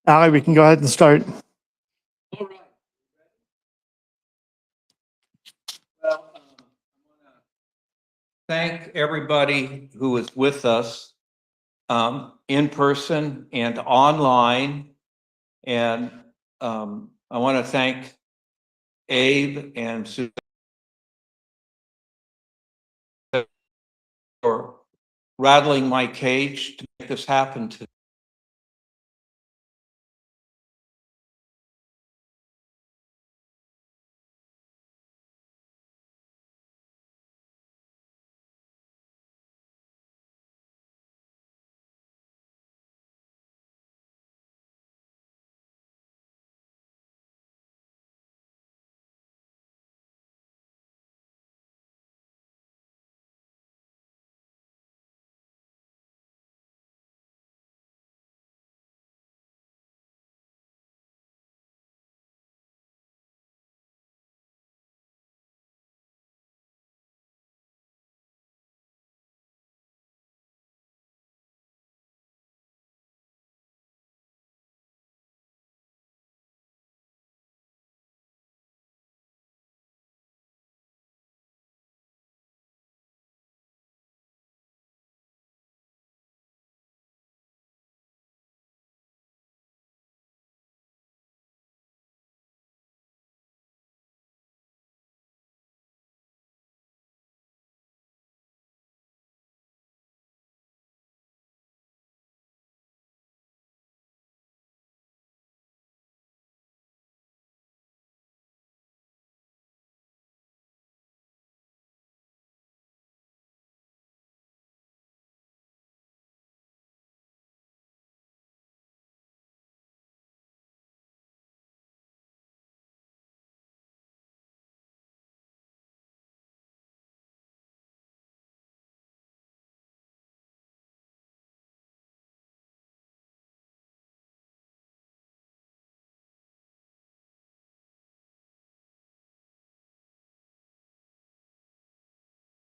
All right, we can go ahead and start. All right. Well, I want to thank everybody who is with us in person and online. And I want to thank Abe and SueZann for rattling my cage to make this happen today.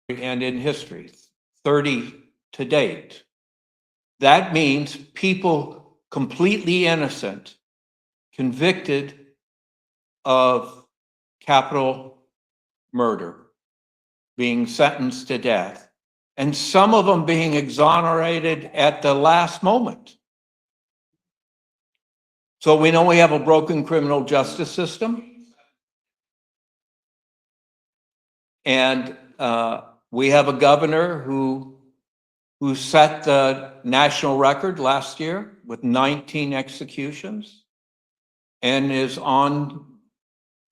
And in history, 30 to date. That means people completely innocent, convicted of capital murder, being sentenced to death, and some of them being exonerated at the last moment. So we know we have a broken criminal justice system. And we have a governor who set the national record last year with 19 executions and is on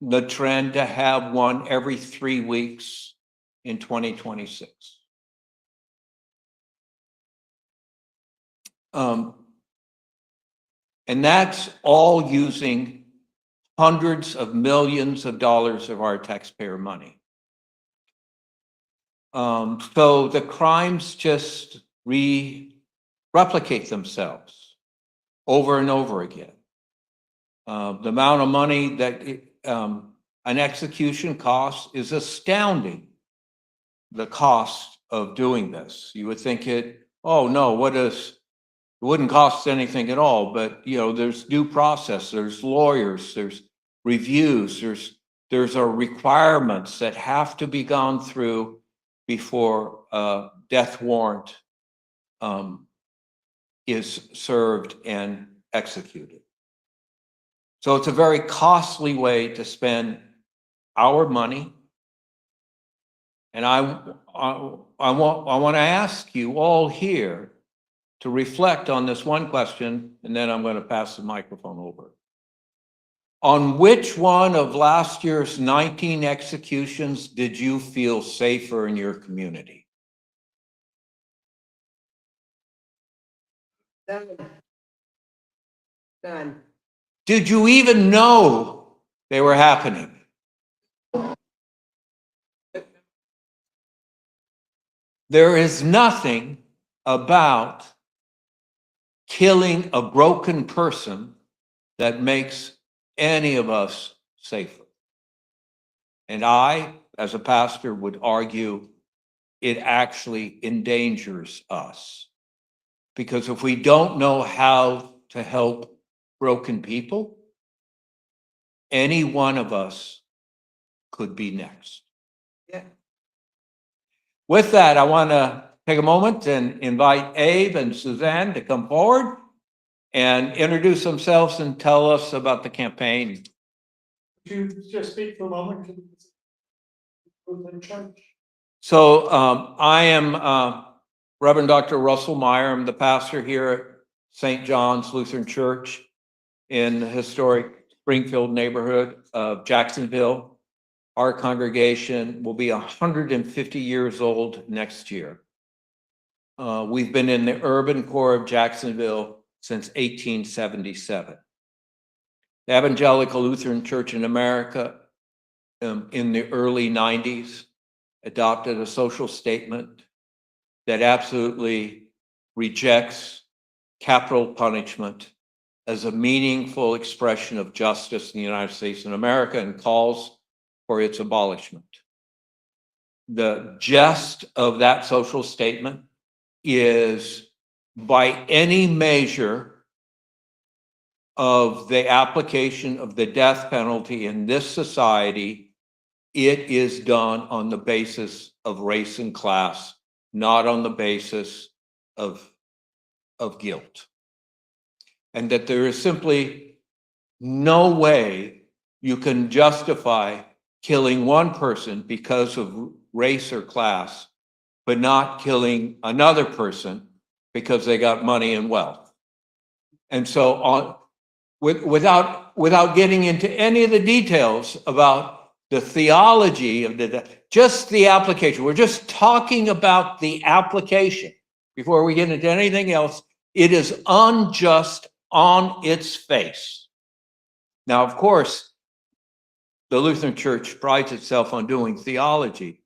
the trend to have one every 3 weeks in 2026. And that's all using hundreds of millions of dollars of our taxpayer money. So the crimes just replicate themselves over and over again. The amount of money that an execution costs is astounding. The cost of doing this, you would think oh no, it wouldn't cost anything at all, but there's due process, there's lawyers, there's reviews, there's requirements that have to be gone through before a death warrant is served and executed. So it's a very costly way to spend our money. And I want to ask you all here to reflect on this one question, and then I'm going to pass the microphone over. On which one of last year's 19 executions did you feel safer in your community? None. Did you even know they were happening? There is nothing about killing a broken person that makes any of us safer. And I, as a pastor, would argue it actually endangers us. Because if we don't know how to help broken people, any one of us could be next. Yeah. With that, I want to take a moment and invite Abe and SueZann to come forward and introduce themselves and tell us about the campaign. Could you just speak for a moment to the Lutheran Church? So I am Reverend Dr. Russell Meyer. I'm the pastor here at St. John's Lutheran Church in the historic Springfield neighborhood of Jacksonville. Our congregation will be 150 years old next year. We've been in the urban core of Jacksonville since 1877. The Evangelical Lutheran Church in America in the early 90s adopted a social statement that absolutely rejects capital punishment as a meaningful expression of justice in the United States and America and calls for its abolishment. The gist of that social statement is, by any measure of the application of the death penalty in this society, it is done on the basis of race and class, not on the basis of guilt. And that there is simply no way you can justify killing one person because of race or class, but not killing another person because they got money and wealth. And so without getting into any of the details about the theology of just the application, we're just talking about the application before we get into anything else. It is unjust on its face. Now, of course, the Lutheran Church prides itself on doing theology.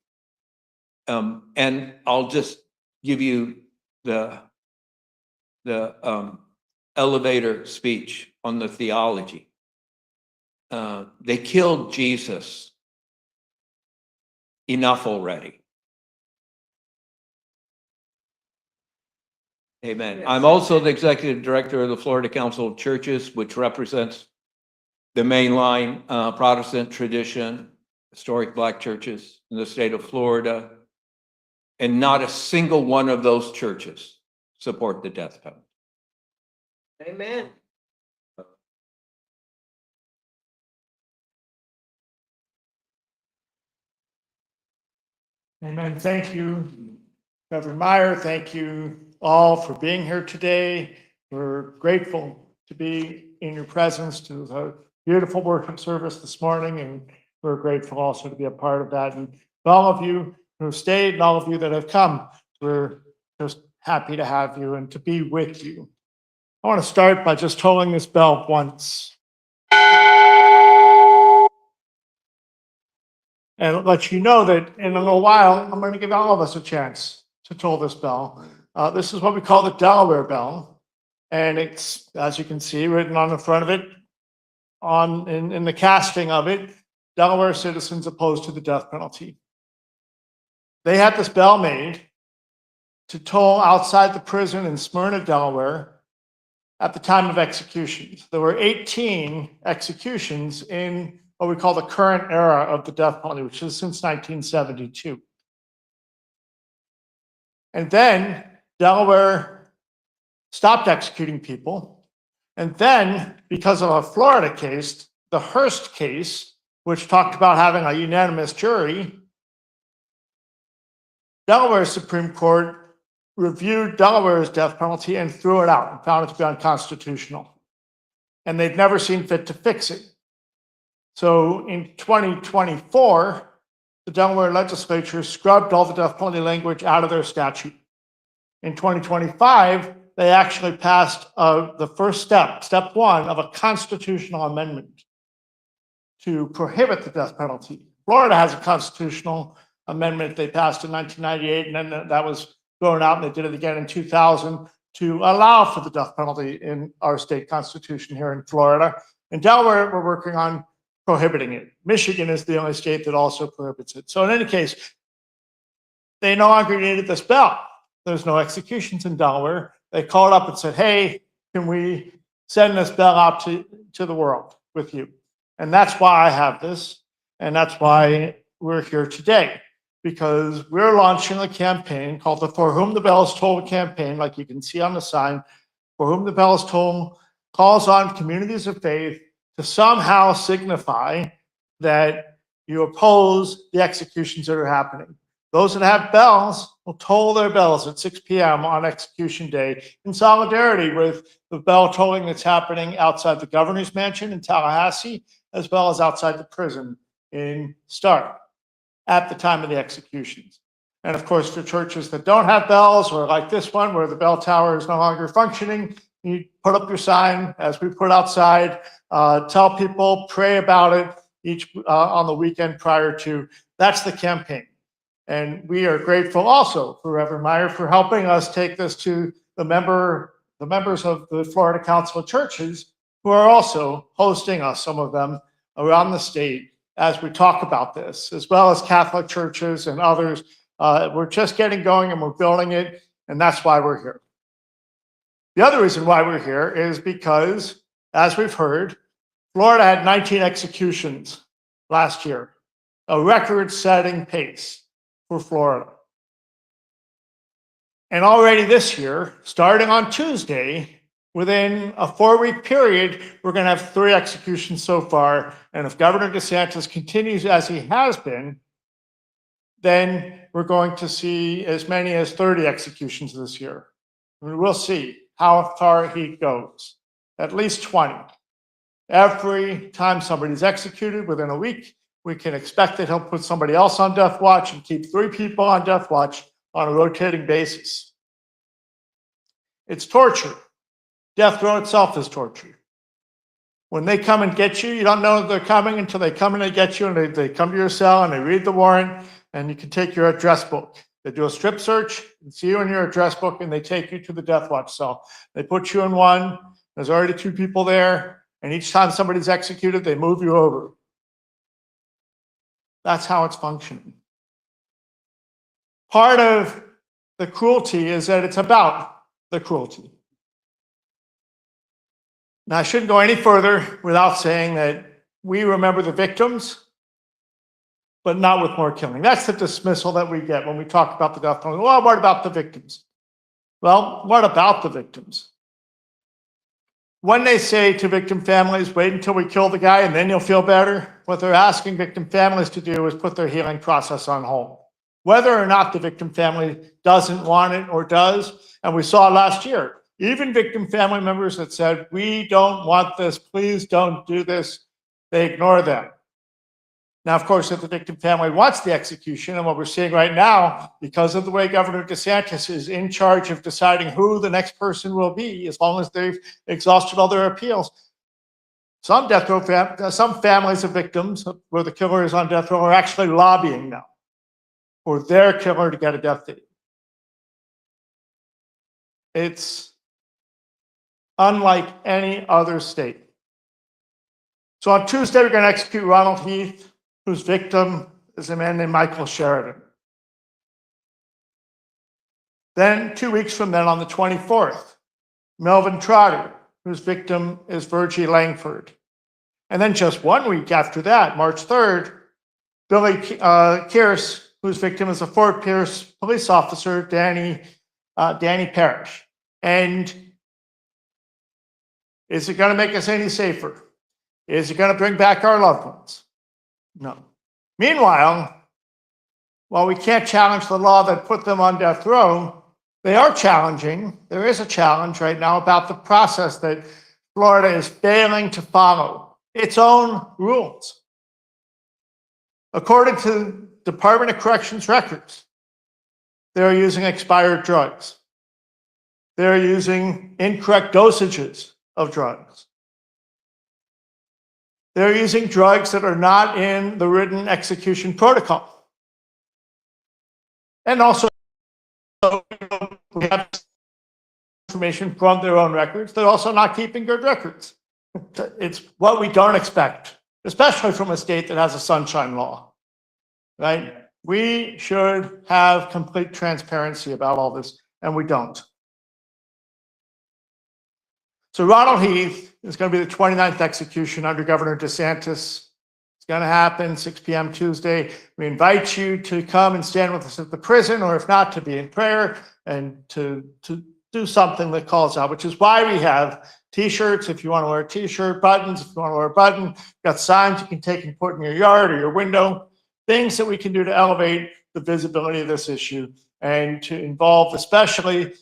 And I'll just give you the elevator speech on the theology. They killed Jesus. Enough already. Amen. Yes. I'm also the executive director of the Florida Council of Churches, which represents the mainline Protestant tradition, historic Black churches in the state of Florida. And not a single one of those churches support the death penalty. Amen. Amen. Thank you, Reverend Meyer. Thank you all for being here today. We're grateful to be in your presence, to the beautiful worship service this morning, and we're grateful also to be a part of that. And all of you who stayed and all of you that have come, we're just happy to have you and to be with you I want to start by just tolling this bell once. And let you know that in a little while, I'm going to give all of us a chance to toll this bell. This is what we call the Delaware bell. And it's, as you can see, written on the front of it, in the casting of it, Delaware citizens opposed to the death penalty. They had this bell made to toll outside the prison in Smyrna, Delaware, at the time of executions. There were 18 executions in what we call the current era of the death penalty, which is since 1972. And then Delaware stopped executing people. And then, because of a Florida case, the Hearst case, which talked about having a unanimous jury, Delaware Supreme Court reviewed Delaware's death penalty and threw it out and found it to be unconstitutional. And they'd never seen fit to fix it. So in 2024, the Delaware legislature scrubbed all the death penalty language out of their statute. In 2025, they actually passed the first step one of a constitutional amendment to prohibit the death penalty. Florida has a constitutional amendment they passed in 1998, and then that was thrown out, and they did it again in 2000 to allow for the death penalty in our state constitution here in Florida. In Delaware, we're working on prohibiting it. Michigan is the only state that also prohibits it. So in any case, they no longer needed this bell. There's no executions in Delaware. They called up and said, hey, can we send this bell out to the world with you? And that's why I have this, and that's why we're here today, because we're launching a campaign called the For Whom the Bell is Tolled campaign, like you can see on the sign. For Whom the Bell is Tolled calls on communities of faith to somehow signify that you oppose the executions that are happening. Those that have bells will toll their bells at 6 p.m. on execution day in solidarity with the bell tolling that's happening outside the governor's mansion in Tallahassee, as well as outside the prison in Starke at the time of the executions. And of course, for churches that don't have bells, or like this one where the bell tower is no longer functioning, you put up your sign as we put outside, tell people, pray about it each on the weekend prior to. That's the campaign. And we are grateful also for Reverend Meyer for helping us take this to the members of the Florida Council of Churches, who are also hosting us, some of them around the state, as we talk about this, as well as Catholic churches and others. We're just getting going and we're building it, and that's why we're here. The other reason why we're here is because, as we've heard, Florida had 19 executions last year, a record-setting pace for Florida. And already this year, starting on Tuesday, within a 4-week period, we're going to have 3 executions so far. And if Governor DeSantis continues as he has been, then we're going to see as many as 30 executions this year. And we'll see how far he goes. At least 20. Every time somebody's executed within a week, we can expect that he'll put somebody else on death watch and keep 3 people on death watch on a rotating basis. It's torture. Death row itself is torture. When they come and get you, you don't know they're coming until they come and they get you, and they come to your cell and they read the warrant, and you can take your address book. They do a strip search and see you in your address book, and they take you to the death watch cell. They put you in one. There's already 2 people there, and each time somebody's executed, they move you over. That's how it's functioning. Part of the cruelty is that it's about the cruelty. Now, I shouldn't go any further without saying that we remember the victims, but not with more killing. That's the dismissal that we get when we talk about the death penalty. Well, what about the victims? Well, what about the victims? When they say to victim families, wait until we kill the guy and then you'll feel better, what they're asking victim families to do is put their healing process on hold. Whether or not the victim family doesn't want it or does, and we saw last year, even victim family members that said, we don't want this, please don't do this, they ignore them. Now, of course, if the victim family wants the execution, and what we're seeing right now, because of the way Governor DeSantis is in charge of deciding who the next person will be, as long as they've exhausted all their appeals, some death row some families of victims where the killer is on death row are actually lobbying now for their killer to get a death date. It's unlike any other state. So on Tuesday, we're going to execute Ronald Heath, whose victim is a man named Michael Sheridan. Then 2 weeks from then, on the 24th, Melvin Trotter, whose victim is Virgie Langford. And then just 1 week after that, March 3rd, Billy Kearse, whose victim is a Fort Pierce police officer, Danny Parrish. And is it going to make us any safer? Is it going to bring back our loved ones? No. Meanwhile, while we can't challenge the law that put them on death row, they are challenging. There is a challenge right now about the process that Florida is failing to follow its own rules. According to Department of Corrections records, they're using expired drugs. They're using incorrect dosages of drugs. They're using drugs that are not in the written execution protocol. And also, we have information from their own records. They're also not keeping good records. It's what we don't expect, especially from a state that has a sunshine law, right? We should have complete transparency about all this, and we don't. So Ronald Heath is going to be the 29th execution under Governor DeSantis. It's going to happen 6 p.m. Tuesday. We invite you to come and stand with us at the prison, or if not, to be in prayer and to do something that calls out, which is why we have T-shirts if you want to wear a T-shirt, buttons if you want to wear a button. We've got signs you can take and put in your yard or your window, things that we can do to elevate the visibility of this issue and to involve especially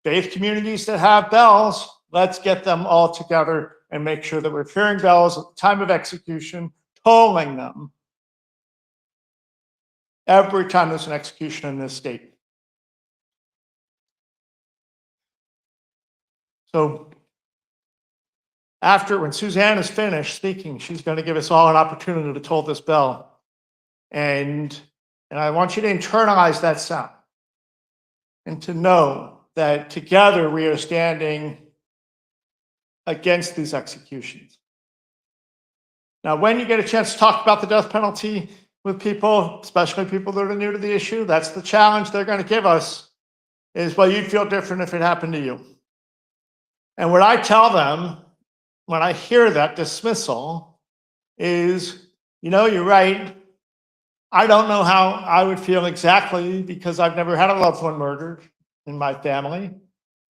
faith communities that have bells. Let's get them all together and make sure that we're hearing bells at the time of execution, tolling them every time there's an execution in this state. So when SueZann is finished speaking, she's going to give us all an opportunity to toll this bell. And I want you to internalize that sound and to know that together we are standing against these executions. Now, when you get a chance to talk about the death penalty with people, especially people that are new to the issue, that's the challenge they're going to give us is, well, you'd feel different if it happened to you. And what I tell them when I hear that dismissal is, you know, you're right. I don't know how I would feel exactly because I've never had a loved one murdered in my family.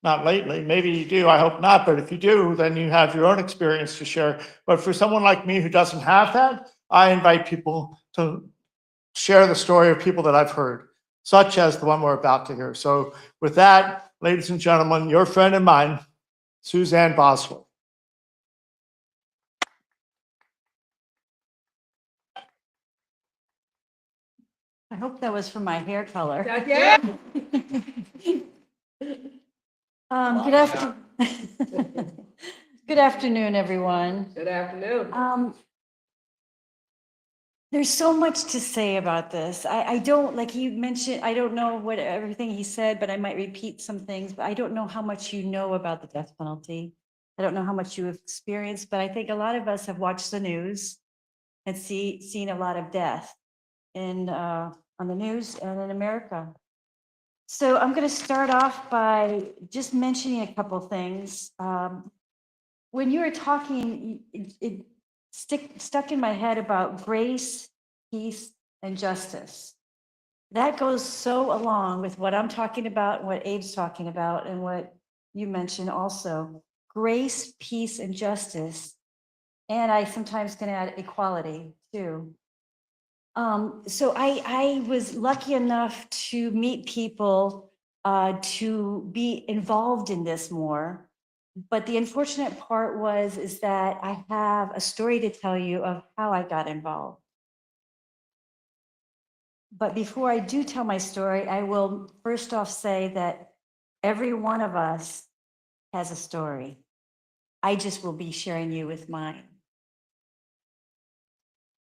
Not lately. Maybe you do. I hope not. But if you do, then you have your own experience to share. But for someone like me who doesn't have that, I invite people to share the story of people that I've heard, such as the one we're about to hear. So with that, ladies and gentlemen, your friend and mine, SueZann Bosler. I hope that was for my hair color. Yeah. Good afternoon, everyone. Good afternoon. There's so much to say about this. I don't, like he mentioned, I don't know what everything he said, but I might repeat some things, but I don't know how much you know about the death penalty. I don't know how much you have experienced, but I think a lot of us have watched the news and seen a lot of death on the news and in America. So I'm going to start off by just mentioning a couple things. When you were talking, it stuck in my head about grace, peace, and justice. That goes so along with what I'm talking about, and what Abe's talking about, and what you mentioned also. Grace, peace, and justice. And I sometimes can add equality too. So I was lucky enough to meet people to be involved in this more. But the unfortunate part is that I have a story to tell you of how I got involved. But before I do tell my story, I will first off say that every one of us has a story. I just will be sharing you with mine.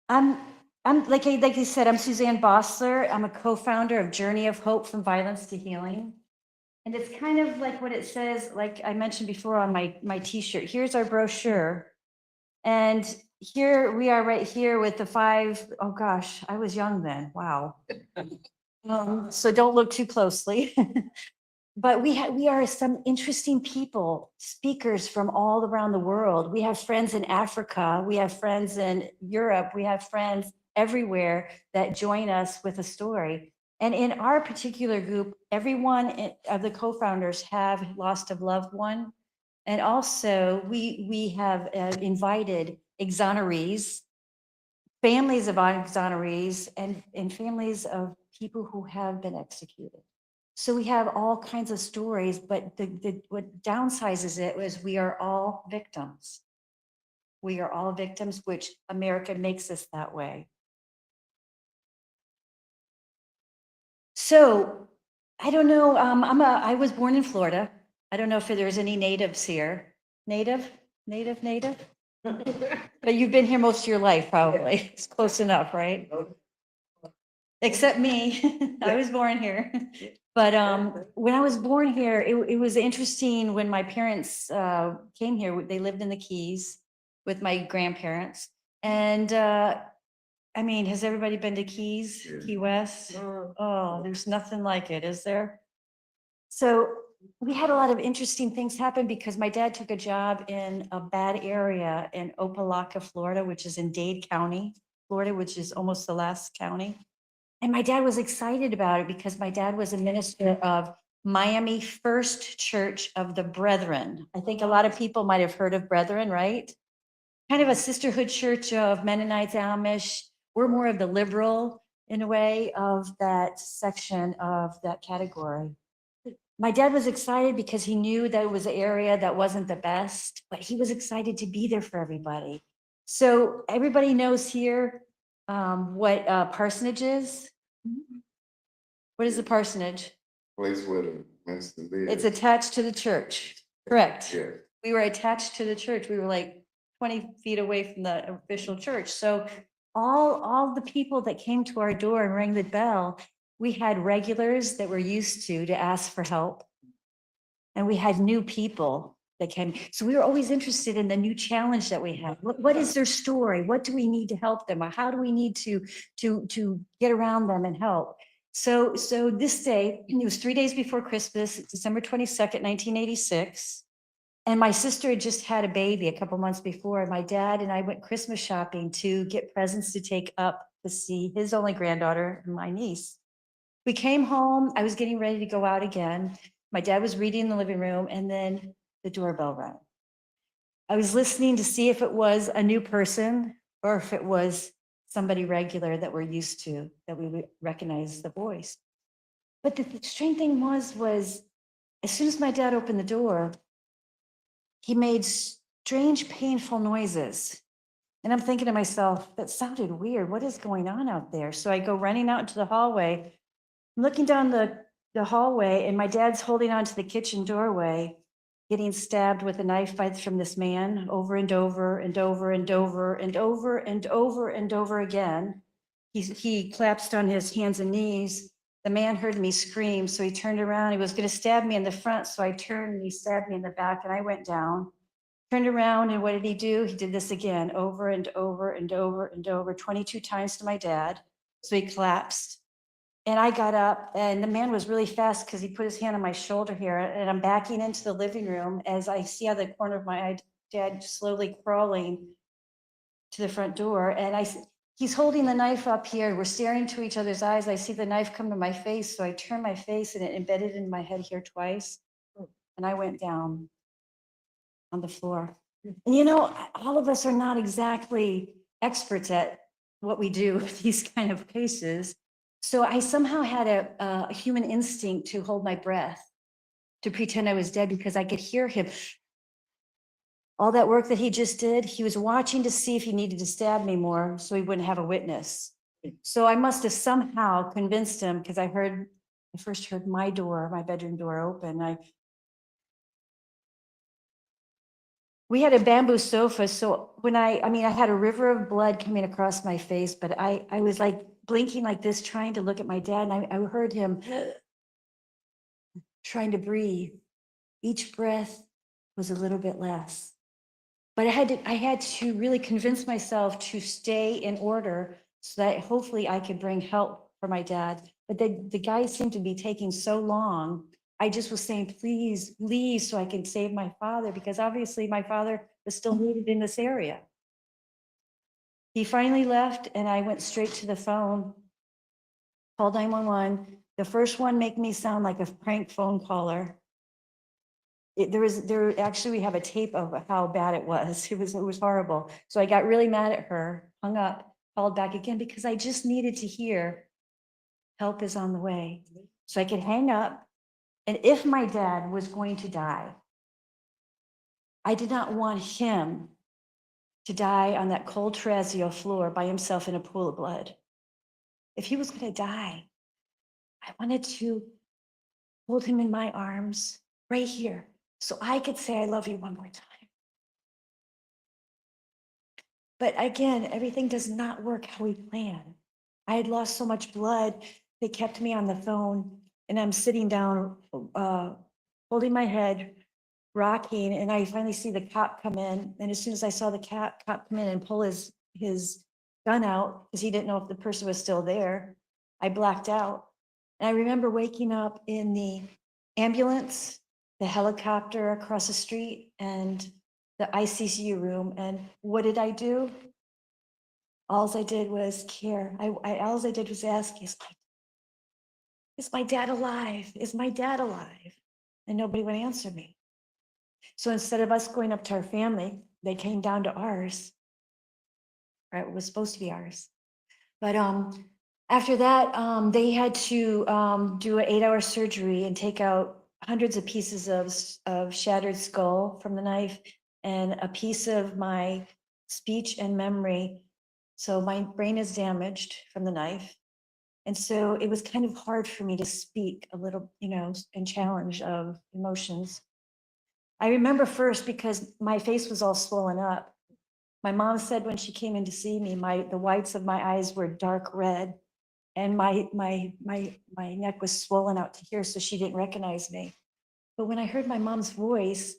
I'm like I said, I'm SueZann Bosler. I'm a co-founder of Journey of Hope from Violence to Healing. And it's kind of like what it says, like I mentioned before on my t-shirt. Here's our brochure. And here we are right here with the 5, oh gosh, I was young then. Wow. So don't look too closely. But we are some interesting people, speakers from all around the world. We have friends in Africa, we have friends in Europe, we have friends everywhere that join us with a story. And in our particular group, everyone of the co-founders have lost a loved one. And also we have invited exonerees, families of exonerees, and families of people who have been executed. So we have all kinds of stories, but what downsizes it was we are all victims. We are all victims, which America makes us that way. So I don't know, I was born in Florida. I don't know if there's any natives here. Native? But you've been here most of your life, probably. It's close enough, right? Except me. I was born here. But when I was born here, it was interesting when my parents came here. They lived in the Keys with my grandparents. And I mean, has everybody been to Keys, Key West? Oh, there's nothing like it, is there? So we had a lot of interesting things happen because my dad took a job in a bad area in Opelika, Florida, which is in Dade County, Florida, which is almost the last county. And my dad was excited about it because my dad was a minister of Miami First Church of the Brethren. I think a lot of people might have heard of Brethren, right? Kind of a sisterhood church of Mennonites, Amish. We're more of the liberal, in a way, of that section of that category. My dad was excited because he knew that it was an area that wasn't the best, but he was excited to be there for everybody. So everybody knows here what parsonage is. What is the parsonage? Place where the minister lives. It's attached to the church, correct? Yeah. We were attached to the church. We were like 20 feet away from the official church. So all the people that came to our door and rang the bell, we had regulars that were used to ask for help. And we had new people that came. So we were always interested in the new challenge that we have. What is their story? What do we need to help them? Or how do we need to get around them and help? So this day, it was 3 days before Christmas, December 22nd, 1986. And my sister had just had a baby a couple months before. And my dad and I went Christmas shopping to get presents to take up to see his only granddaughter and my niece. We came home. I was getting ready to go out again. My dad was reading in the living room, and then the doorbell rang. I was listening to see if it was a new person or if it was somebody regular that we're used to, that we would recognize the voice. But the strange thing was as soon as my dad opened the door, he made strange, painful noises. And I'm thinking to myself, that sounded weird. What is going on out there? So I go running out into the hallway. I'm looking down the hallway, and my dad's holding onto the kitchen doorway, getting stabbed with a knife from this man over and over and over and over and over and over and over again. He collapsed on his hands and knees. The man heard me scream, so he turned around. He was going to stab me in the front, so I turned and he stabbed me in the back, and I went down. Turned around, and what did he do? He did this again, over and over and over and over, 22 times to my dad. So he collapsed. And I got up, and the man was really fast because he put his hand on my shoulder here, and I'm backing into the living room as I see out the corner of my eye, dad slowly crawling to the front door. And he's holding the knife up here. We're staring into each other's eyes. I see the knife come to my face, so I turn my face, and it embedded in my head here twice. And I went down on the floor. And you know, all of us are not exactly experts at what we do with these kind of cases. So I somehow had a human instinct to hold my breath, to pretend I was dead, because I could hear him. All that work that he just did, he was watching to see if he needed to stab me more so he wouldn't have a witness. So I must have somehow convinced him, because I first heard my bedroom door open. We had a bamboo sofa, so when I had a river of blood coming across my face, but I was like blinking like this, trying to look at my dad, and I heard him trying to breathe. Each breath was a little bit less. But I had to really convince myself to stay in order so that hopefully I could bring help for my dad. But the guy seemed to be taking so long. I just was saying, please leave so I can save my father, because obviously my father was still needed in this area. He finally left and I went straight to the phone, called 911. The first one made me sound like a prank phone caller. Actually, we have a tape of how bad it was. It was horrible. So I got really mad at her, hung up, called back again, because I just needed to hear help is on the way. So I could hang up. And if my dad was going to die, I did not want him to die on that cold terrazzo floor by himself in a pool of blood. If he was going to die, I wanted to hold him in my arms right here so I could say, I love you one more time. But again, everything does not work how we plan. I had lost so much blood, they kept me on the phone, and I'm sitting down, holding my head, rocking, and I finally see the cop come in. And as soon as I saw the cop come in and pull his gun out, because he didn't know if the person was still there, I blacked out. And I remember waking up in the ambulance, the helicopter across the street, and the ICU room. And what did I do? All I did was care. All I did was ask, is my dad alive? Is my dad alive? And nobody would answer me. So instead of us going up to our family, they came down to ours. Right, it was supposed to be ours. But after that, they had to do an 8-hour surgery and take out hundreds of pieces of shattered skull from the knife and a piece of my speech and memory. So my brain is damaged from the knife. And so it was kind of hard for me to speak a little, and challenge of emotions. I remember first because my face was all swollen up. My mom said when she came in to see me, the whites of my eyes were dark red, and my neck was swollen out to here, so she didn't recognize me. But when I heard my mom's voice,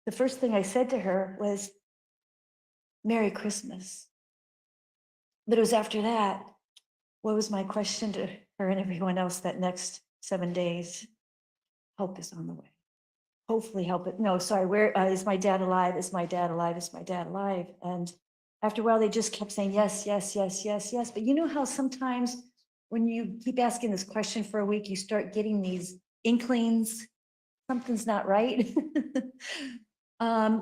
the first thing I said to her was, "Merry Christmas." But it was after that, what was my question to her and everyone else that next 7 days? Help is on the way. Hopefully help it. No, sorry, where is my dad alive? Is my dad alive? Is my dad alive? And after a while, they just kept saying, yes, yes, yes, yes, yes. But you know how sometimes when you keep asking this question for a week, you start getting these inklings, something's not right.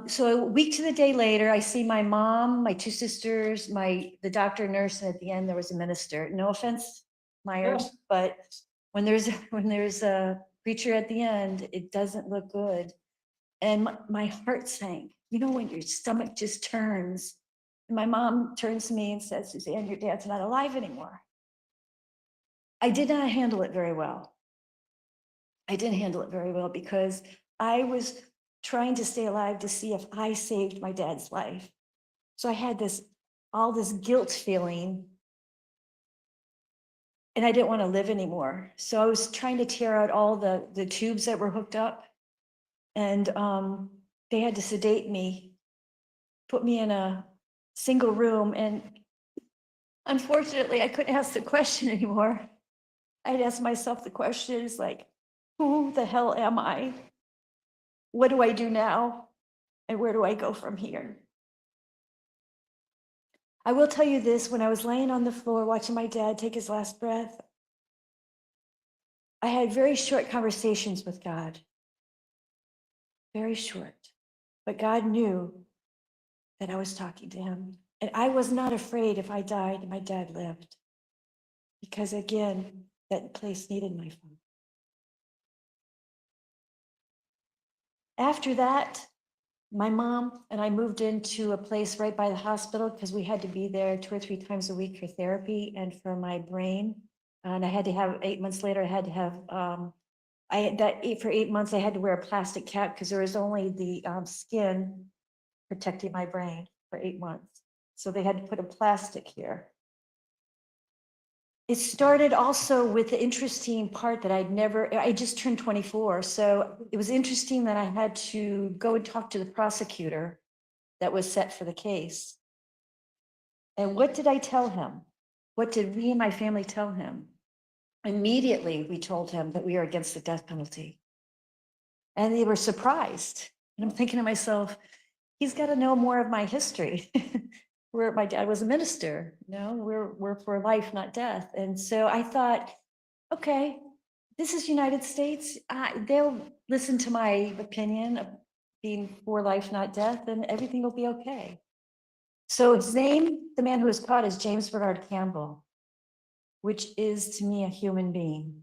So a week to the day later, I see my mom, my two sisters, the doctor, nurse, and at the end there was a minister. No offense, Myers, but when there's a preacher at the end, it doesn't look good. And my heart sank. You know, when your stomach just turns. And my mom turns to me and says, "SueZann, your dad's not alive anymore." I did not handle it very well. I didn't handle it very well because I was trying to stay alive to see if I saved my dad's life. So I had all this guilt feeling, and I didn't want to live anymore. So I was trying to tear out all the tubes that were hooked up, and they had to sedate me, put me in a single room, and unfortunately, I couldn't ask the question anymore. I'd ask myself the questions like, who the hell am I? What do I do now? And where do I go from here? I will tell you this, when I was laying on the floor watching my dad take his last breath, I had very short conversations with God. Very short. But God knew that I was talking to him. And I was not afraid if I died and my dad lived. Because again, that place needed my father. After that, my mom and I moved into a place right by the hospital because we had to be there 2 or 3 times a week for therapy and for my brain. And I had to have, 8 months later, I had to have, for 8 months, I had to wear a plastic cap because there was only the skin protecting my brain for 8 months. So they had to put a plastic here. It started also with the interesting part that I just turned 24. So it was interesting that I had to go and talk to the prosecutor that was set for the case. And what did I tell him? What did we and my family tell him? Immediately, we told him that we are against the death penalty. And they were surprised. And I'm thinking to myself, he's got to know more of my history. Where my dad was a minister, we're for life, not death. And so I thought, okay, this is United States. They'll listen to my opinion of being for life, not death, and everything will be okay. So his name, the man who was caught, is James Bernard Campbell, which is to me a human being.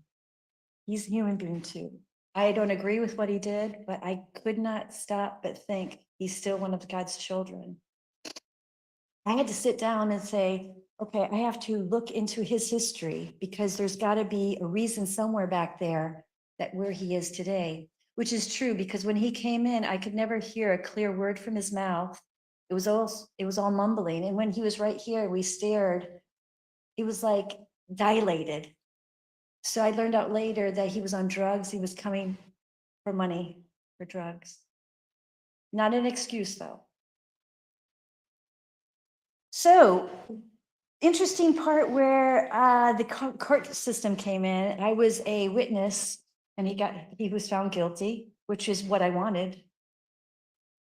He's a human being too. I don't agree with what he did, but I could not stop but think he's still one of God's children. I had to sit down and say, okay, I have to look into his history because there's got to be a reason somewhere back there that where he is today, which is true because when he came in, I could never hear a clear word from his mouth. It was all mumbling. And when he was right here, we stared. It was like dilated. So I learned out later that he was on drugs. He was coming for money for drugs. Not an excuse though. So, interesting part where the court system came in. I was a witness, and he was found guilty, which is what I wanted.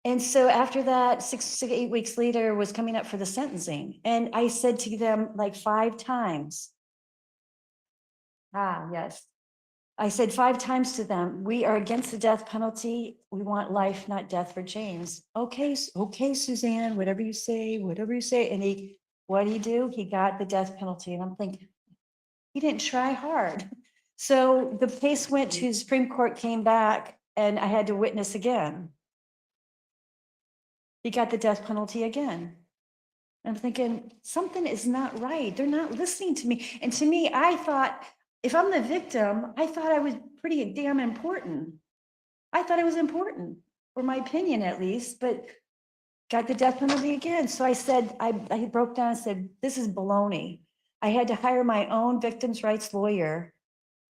And so after that, 6 to 8 weeks later, was coming up for the sentencing, and I said to them like 5 times. Yes. I said 5 times to them, we are against the death penalty. We want life, not death for James. Okay, SueZann, whatever you say. And what did he do? He got the death penalty. And I'm thinking, he didn't try hard. So the case went to Supreme Court, came back, and I had to witness again. He got the death penalty again. I'm thinking, something is not right. They're not listening to me. And to me, I thought, if I'm the victim, I thought I was pretty damn important. I thought it was important, for my opinion at least, but got the death penalty again. So I said, I broke down and said, this is baloney. I had to hire my own victims' rights lawyer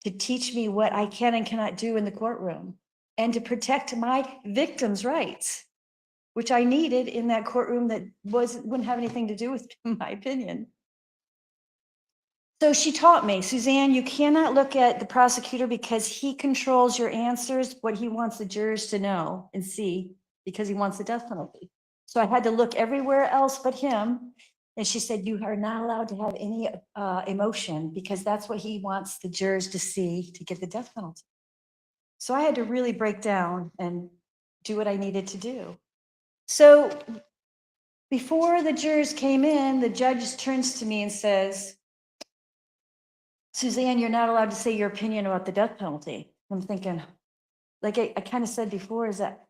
to teach me what I can and cannot do in the courtroom and to protect my victims' rights, which I needed in that courtroom that wouldn't have anything to do with my opinion. So she taught me, SueZann, you cannot look at the prosecutor because he controls your answers, what he wants the jurors to know and see, because he wants the death penalty. So I had to look everywhere else but him. And she said, you are not allowed to have any emotion because that's what he wants the jurors to see to get the death penalty. So I had to really break down and do what I needed to do. So before the jurors came in, the judge turns to me and says, SueZann, you're not allowed to say your opinion about the death penalty. I'm thinking, like I kind of said before, is that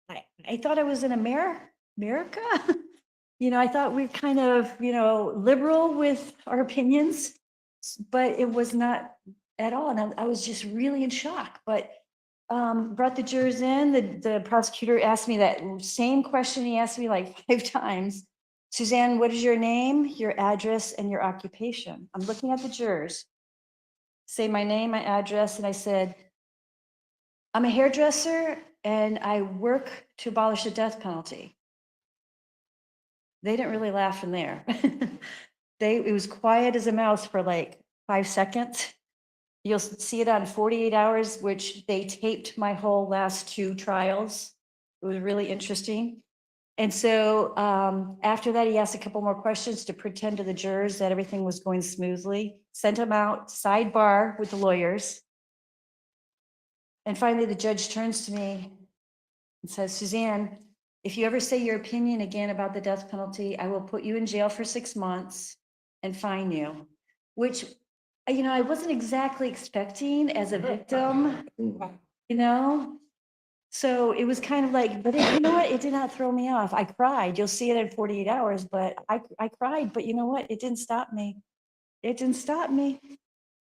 I thought I was in America. I thought we're kind of, liberal with our opinions, but it was not at all. And I was just really in shock. But brought the jurors in. The prosecutor asked me that same question. He asked me like 5 times. SueZann, what is your name, your address, and your occupation? I'm looking at the jurors. Say my name, my address, and I said, I'm a hairdresser and I work to abolish the death penalty. They didn't really laugh from there. It was quiet as a mouse for like 5 seconds. You'll see it on 48 Hours, which they taped my whole last 2 trials. It was really interesting. And so after that, he asked a couple more questions to pretend to the jurors that everything was going smoothly, sent them out, sidebar with the lawyers. And finally, the judge turns to me and says, SueZann, if you ever say your opinion again about the death penalty, I will put you in jail for 6 months and fine you, which, I wasn't exactly expecting as a victim, So it was kind of like, but you know what? It did not throw me off. I cried. You'll see it in 48 hours, but I cried, but you know what? It didn't stop me. It didn't stop me.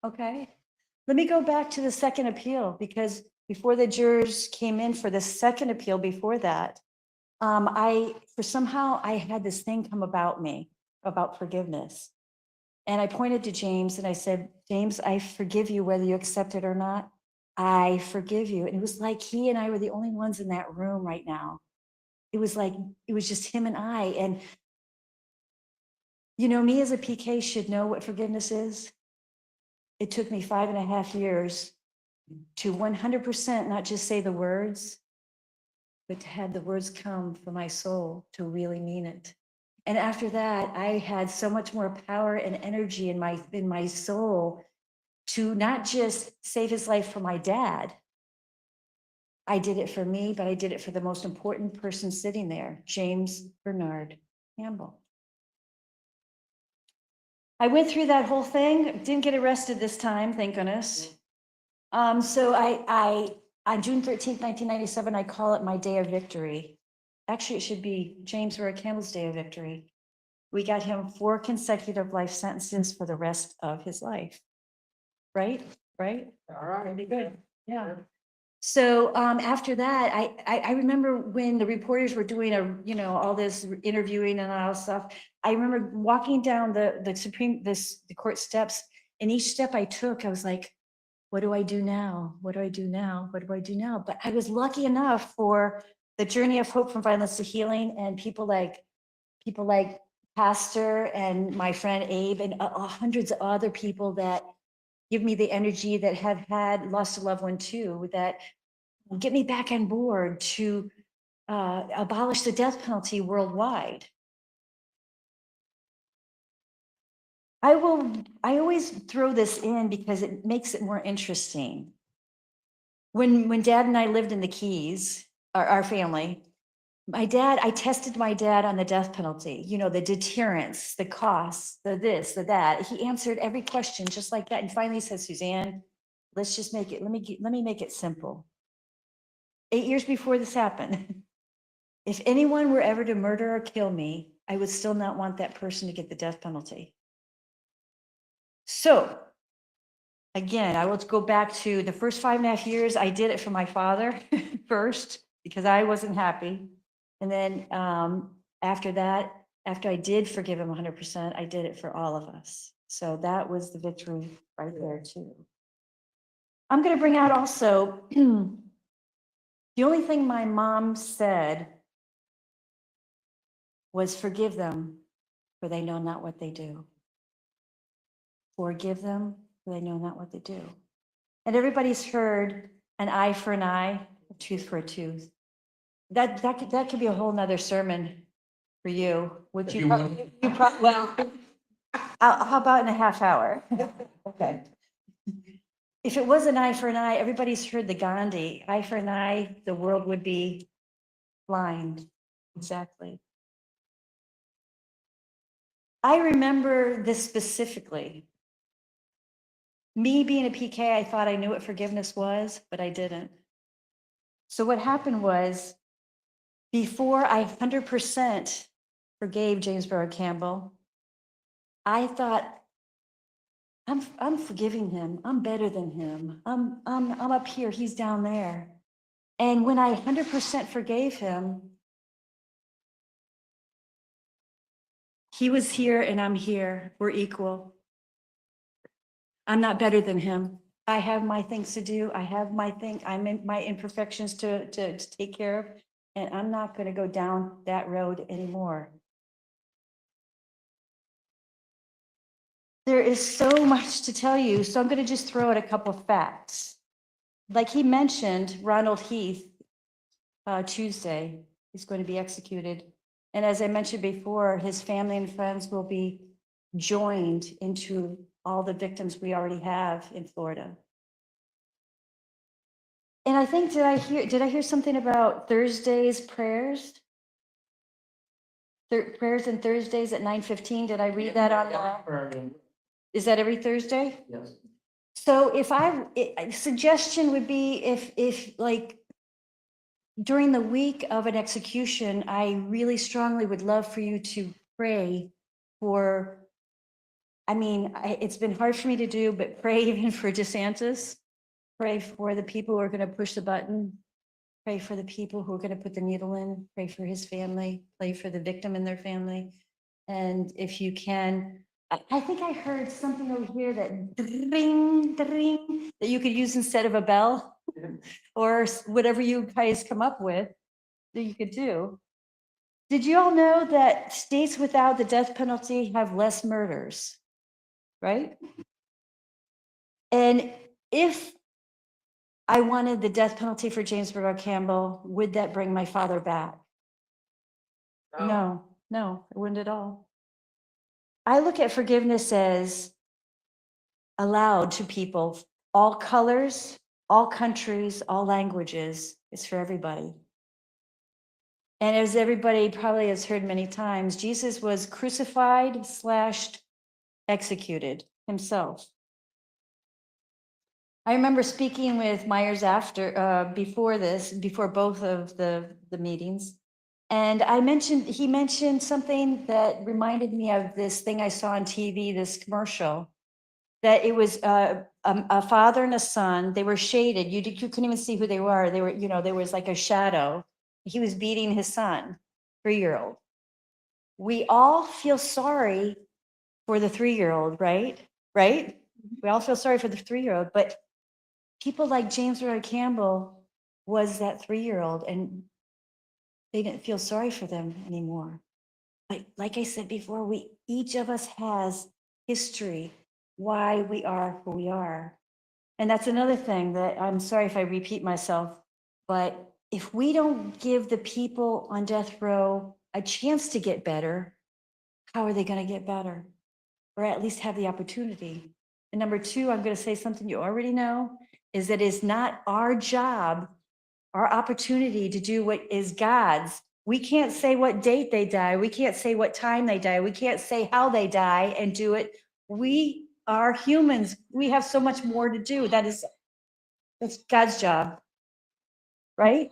Okay. Let me go back to the second appeal because before the jurors came in for the second appeal before that, somehow I had this thing come about me about forgiveness. And I pointed to James and I said, James, I forgive you whether you accept it or not. I forgive you. And it was like he and I were the only ones in that room right now. It was like, it was just him and I. And, you know, me as a PK should know what forgiveness is. It took me 5.5 years to 100% not just say the words, but to have the words come from my soul to really mean it. And after that, I had so much more power and energy in my soul to not just save his life for my dad. I did it for me, but I did it for the most important person sitting there, James Bernard Campbell. I went through that whole thing, didn't get arrested this time, thank goodness. So I on June 13th, 1997, I call it my day of victory. Actually, it should be James Bernard Campbell's day of victory. We got him 4 consecutive life sentences for the rest of his life. Right? All right. Pretty good. Yeah. So after that, I remember when the reporters were doing all this interviewing and all this stuff. I remember walking down the court steps, and each step I took, I was like, what do I do now? What do I do now? What do I do now? But I was lucky enough for the journey of hope from violence to healing, and people like Pastor and my friend Abe and hundreds of other people that give me the energy, that have had lost a loved one too, that get me back on board to abolish the death penalty worldwide. I always throw this in because it makes it more interesting. When Dad and I lived in the Keys, our family, I tested my dad on the death penalty, the deterrence, the costs, the this, the that. He answered every question just like that. And finally he says, SueZann, let's just make it, let me make it simple. 8 years before this happened, if anyone were ever to murder or kill me, I would still not want that person to get the death penalty. So again, I will go back to the first 5.5 years. I did it for my father first because I wasn't happy. And then after that, after I did forgive him 100%, I did it for all of us. So that was the victory right there too. I'm going to bring out also, the only thing my mom said was forgive them, for they know not what they do. Forgive them, for they know not what they do. And everybody's heard an eye for an eye, a tooth for a tooth. That could be a whole nother sermon for you. Would you? Well, how about in a half hour? Okay. If it was an eye for an eye, everybody's heard the Gandhi, eye for an eye, the world would be blind. Exactly. I remember this specifically. Me being a PK, I thought I knew what forgiveness was, but I didn't. So what happened was, before I 100% forgave James Bernard Campbell, I thought, I'm forgiving him. I'm better than him. I'm up here. He's down there. And when I 100% forgave him, he was here and I'm here. We're equal. I'm not better than him. I have my things to do. I have my imperfections to take care of, and I'm not going to go down that road anymore. There is so much to tell you, so I'm going to just throw out a couple of facts. Like he mentioned, Ronald Heath, Tuesday, is going to be executed. And as I mentioned before, his family and friends will be joined into all the victims we already have in Florida. And I think, did I hear something about Thursday's prayers? Prayers and Thursdays at 9:15. Did I read that on? Is that every Thursday? Yes. So if suggestion would be if like during the week of an execution, I really strongly would love for you to pray for, it's been hard for me to do, but pray even for DeSantis. Pray for the people who are going to push the button. Pray for the people who are going to put the needle in. Pray for his family. Pray for the victim and their family. And if you can, I think I heard something over here that ding, ding, that you could use instead of a bell or whatever you guys come up with that you could do. Did you all know that states without the death penalty have less murders, right? And if I wanted the death penalty for James Bernard Campbell, would that bring my father back? No, it wouldn't at all. I look at forgiveness as allowed to people, all colors, all countries, all languages. It's for everybody. And as everybody probably has heard many times, Jesus was crucified / executed himself. I remember speaking with Myers before both of the meetings. And he mentioned something that reminded me of this thing I saw on TV, this commercial, that it was a father and a son. They were shaded. You couldn't even see who they were. They were, there was like a shadow. He was beating his son, 3-year-old. We all feel sorry for the 3-year-old, right? Right? We all feel sorry for the 3-year-old, but people like James Bernard Campbell was that 3-year-old, and they didn't feel sorry for them anymore. But like I said before, each of us has history, why we are who we are. And that's another thing that I'm sorry if I repeat myself, but if we don't give the people on death row a chance to get better, how are they going to get better? Or at least have the opportunity. And number 2, I'm going to say something you already know, is that it's not our job, our opportunity to do what is God's. We can't say what date they die. We can't say what time they die. We can't say how they die and do it. We are humans. We have so much more to do. That's God's job, right?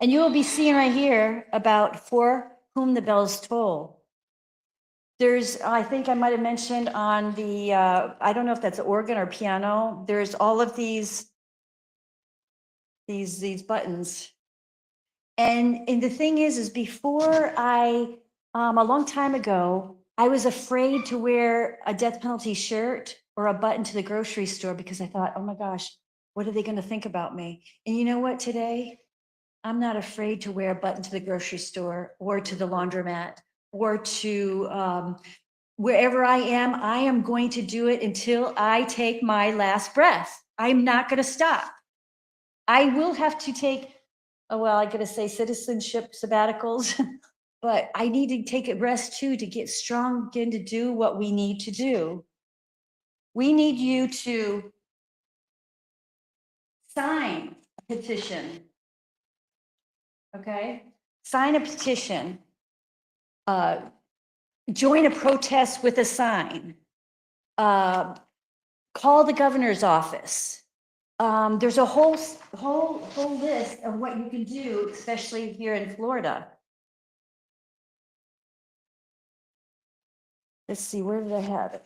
And you will be seeing right here about for whom the bells toll. I think I might have mentioned on the, I don't know if that's organ or piano, there's all of these buttons. And the thing is before a long time ago, I was afraid to wear a death penalty shirt or a button to the grocery store because I thought, oh my gosh, what are they going to think about me? And you know what, today, I'm not afraid to wear a button to the grocery store or to the laundromat or to wherever I am going to do it until I take my last breath. I'm not going to stop. I will have to take, I got to say citizenship sabbaticals, but I need to take a rest too to get strong again to do what we need to do. We need you to sign a petition. Okay? Sign a petition. Join a protest with a sign. Call the governor's office. There's a whole list of what you can do, especially here in Florida. Let's see, where did I have it?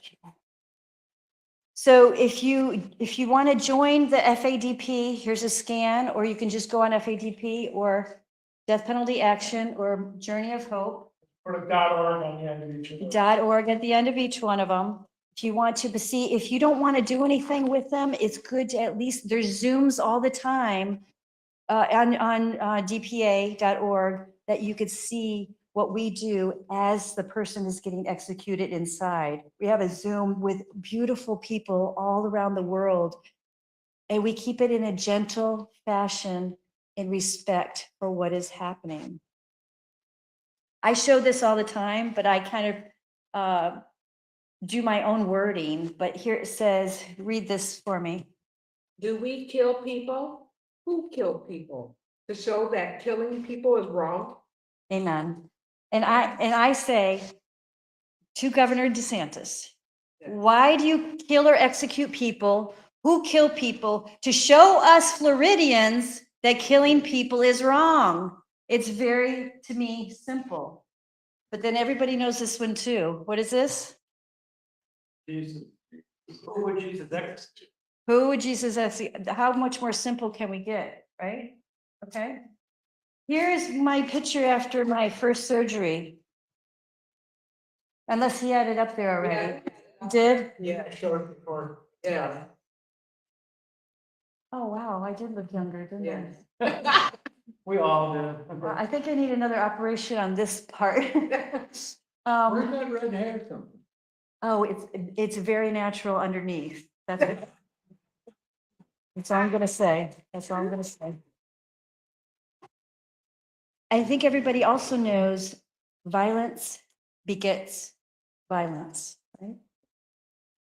So if you want to join the FADP, here's a scan, or you can just go on FADP or Death Penalty Action or Journey of Hope. Or .org on the end of each of those. .org at the end of each one of them. If you want to see, if you don't want to do anything with them, it's good to at least, there's Zooms all the time on dpa.org that you could see what we do as the person is getting executed inside. We have a Zoom with beautiful people all around the world, and we keep it in a gentle fashion in respect for what is happening. I show this all the time, but I kind of do my own wording, but here it says, read this for me. Do we kill people? Who killed people? To show that killing people is wrong? Amen. And I say to Governor DeSantis, why do you kill or execute people? Who kill people? To show us Floridians that killing people is wrong. It's very, to me, simple. But then everybody knows this one too. What is this? Jesus. Who would Jesus execute? Who would Jesus execute? How much more simple can we get, right? Okay. Here's my picture after my first surgery. Unless he had it up there already. Did? Yeah, sure, before. Yeah. Oh, wow, I did look younger, didn't Yeah. We all do. I? I think I need another operation on this part. Where's Um, that red hair from? oh, it's very natural underneath. That's it. That's all I'm gonna say. That's all I'm gonna say. I think everybody also knows violence begets violence, right?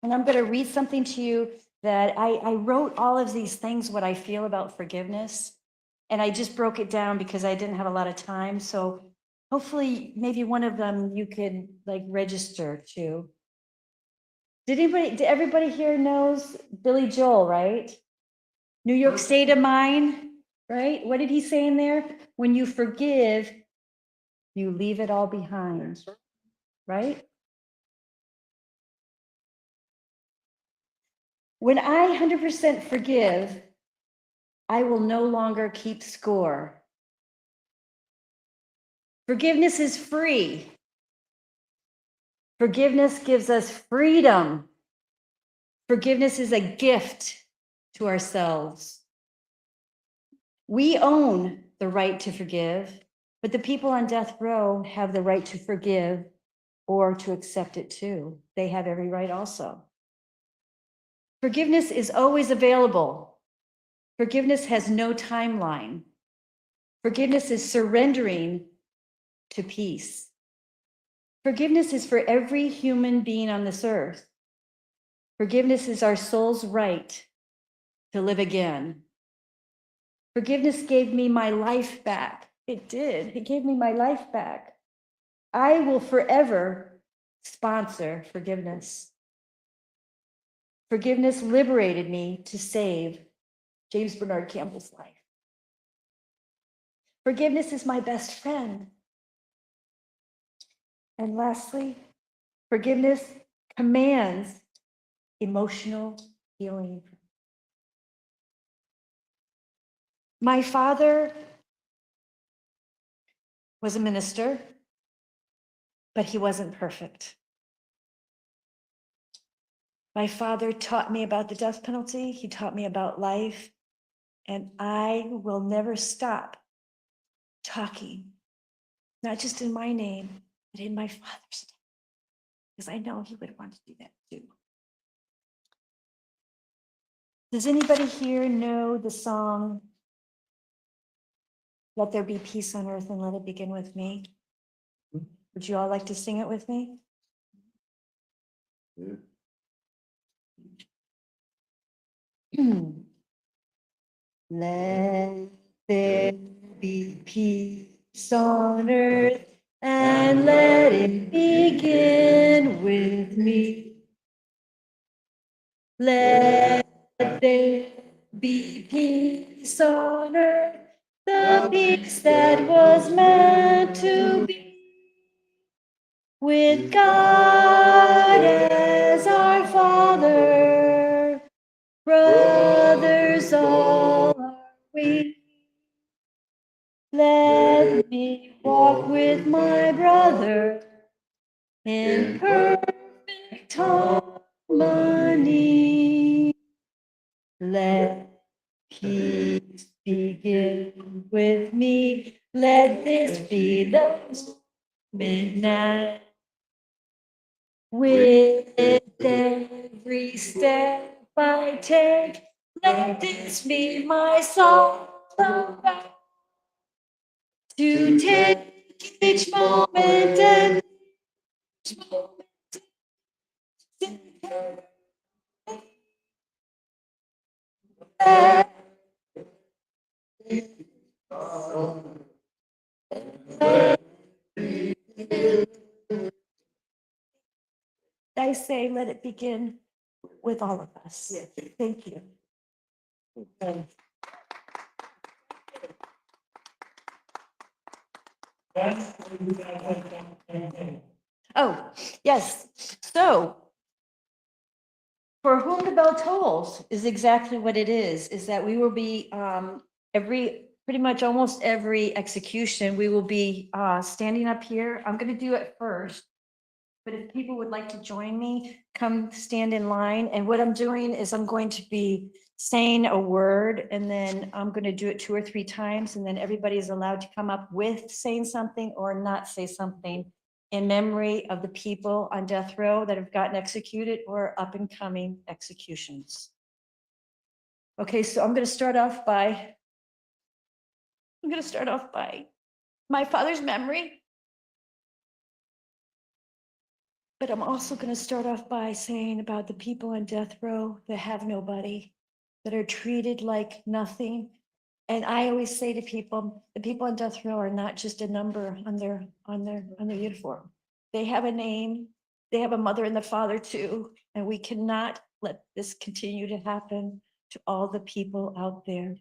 And I'm gonna read something to you that I wrote all of these things, what I feel about forgiveness. And I just broke it down because I didn't have a lot of time. So hopefully maybe one of them you could like register to. Did everybody here knows Billy Joel, right? New York State of Mind, right? What did he say in there? When you forgive, you leave it all behind, right? When I 100% forgive, I will no longer keep score. Forgiveness is free. Forgiveness gives us freedom. Forgiveness is a gift to ourselves. We own the right to forgive, but the people on death row have the right to forgive or to accept it too. They have every right also. Forgiveness is always available. Forgiveness has no timeline. Forgiveness is surrendering to peace. Forgiveness is for every human being on this earth. Forgiveness is our soul's right to live again. Forgiveness gave me my life back. It did. It gave me my life back. I will forever sponsor forgiveness. Forgiveness liberated me to save James Bernard Campbell's life. Forgiveness is my best friend. And lastly, forgiveness commands emotional healing. My father was a minister, but he wasn't perfect. My father taught me about the death penalty. He taught me about life. And I will never stop talking, not just in my name, but in my father's name, because I know he would want to do that too. Does anybody here know the song, Let There Be Peace on Earth and Let It Begin with Me? Would you all like to sing it with me? Yeah. Let there be peace on earth and let it begin with me. Let there be peace on earth, the peace that was meant to be. With God as our Father, brothers all are we. Let me walk with my brother in perfect harmony. Let peace begin with me. Let this be the midnight. With every step I take, let this be my song about to take each moment and each moment. I say, let it begin with all of us. Thank you. Oh, yes. So for whom the bell tolls is exactly what it is that we will be, pretty much almost every execution, we will be standing up here. I'm going to do it first. But if people would like to join me, come stand in line. And what I'm doing is I'm going to be saying a word and then I'm going to do it 2 or 3 times. And then everybody is allowed to come up with saying something or not say something in memory of the people on death row that have gotten executed or up and coming executions. Okay, so I'm going to start off by my father's memory. But I'm also going to start off by saying about the people on death row that have nobody, that are treated like nothing. And I always say to people, the people on death row are not just a number on their uniform. They have a name, they have a mother and the father too, and we cannot let this continue to happen to all the people out there.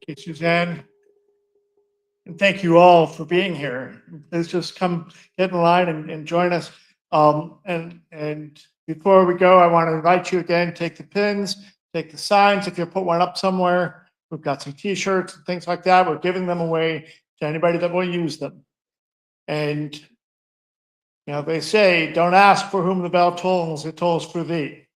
Thank you, SueZann. And thank you all for being here. Let's just come get in line and join us. And before we go, I want to invite you again, take the pins, take the signs. If you put one up somewhere, we've got some t-shirts and things like that. We're giving them away to anybody that will use them. And, you know, they say, don't ask for whom the bell tolls, it tolls for thee.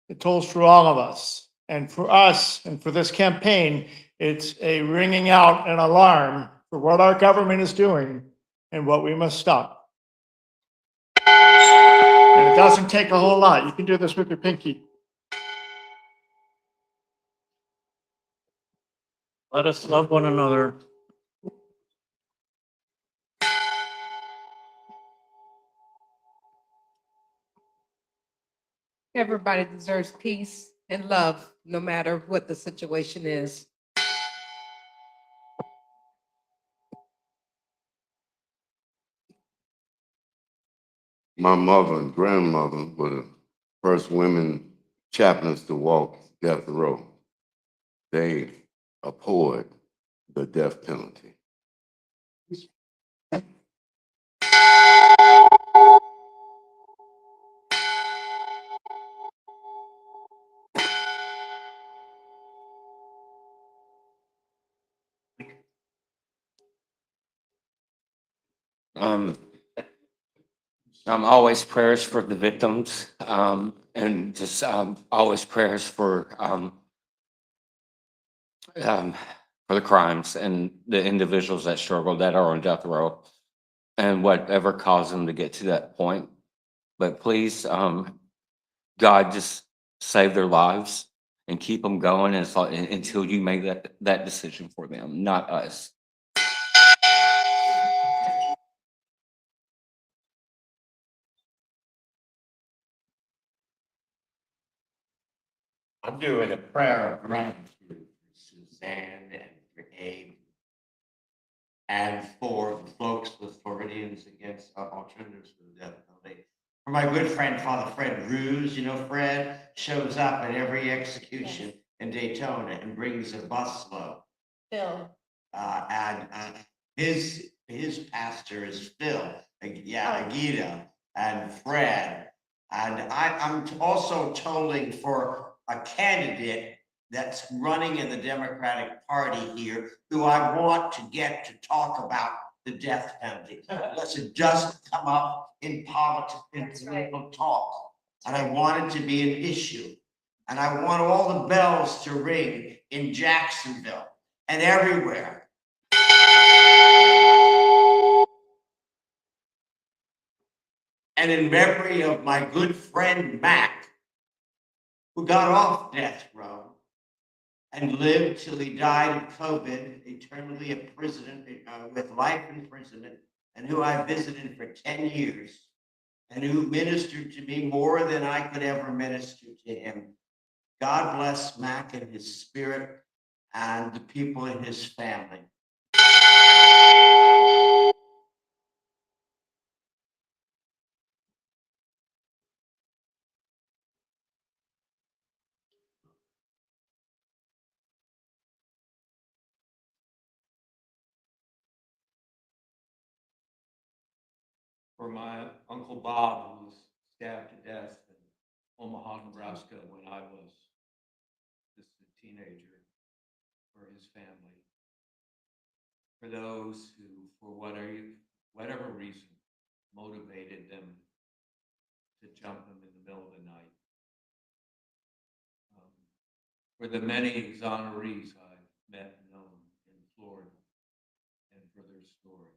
It tolls for all of us. And for us, and for this campaign, it's a ringing out an alarm for what our government is doing and what we must stop. And it doesn't take a whole lot. You can do this with your pinky. Let us love one another. Everybody deserves peace and love, no matter what the situation is. My mother and grandmother were the first women chaplains to walk death row. They abhorred the death penalty. Um, always prayers for the victims, and just, always prayers for the crimes and the individuals that struggle, that are on death row, and whatever caused them to get to that point. But please, God, just save their lives and keep them going until you make that decision for them, not us. I'm doing a prayer of gratitude for SueZann and for Abe and for the folks with Floridians against alternatives to the death penalty. For my good friend, Father Fred Ruse, you know, Fred shows up at every execution in Daytona and brings a busload. Bill. And his pastor is Phil, Agita and Fred. And I'm also tolling for a candidate that's running in the Democratic Party here, who I want to get to talk about the death penalty. Listen, just come up in politics, in political talk. And I want it to be an issue. And I want all the bells to ring in Jacksonville and everywhere. And in memory of my good friend Mac, who got off death row and lived till he died of COVID, eternally a prisoner with life imprisonment, and who I visited for 10 years, and who ministered to me more than I could ever minister to him. God bless Mac and his spirit and the people in his family. For my Uncle Bob, who was stabbed to death in Omaha, Nebraska, when I was just a teenager, for his family. For those who, for whatever reason, motivated them to jump him in the middle of the night. For the many exonerees I've met and known in Florida, and for their stories.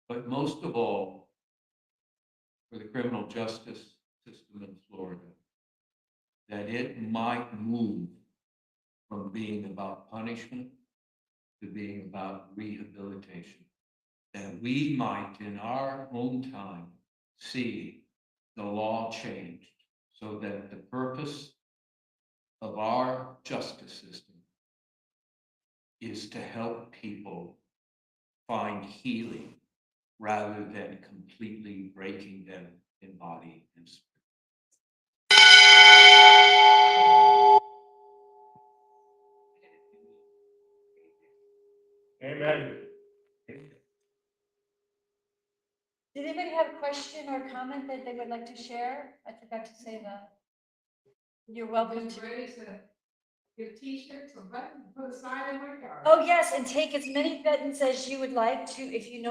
But most of all, for the criminal justice system in Florida, that it might move from being about punishment to being about rehabilitation. That we might, in our own time, see the law changed so that the purpose of our justice system is to help people find healing rather than completely breaking them in body and spirit. Amen. Did anybody have a question or comment that they would like to share? I forgot to say that. You're welcome Just to. ready to get t-shirts or buttons, put a sign in my yard. Oh, yes, and take as many buttons as you would like to, if you know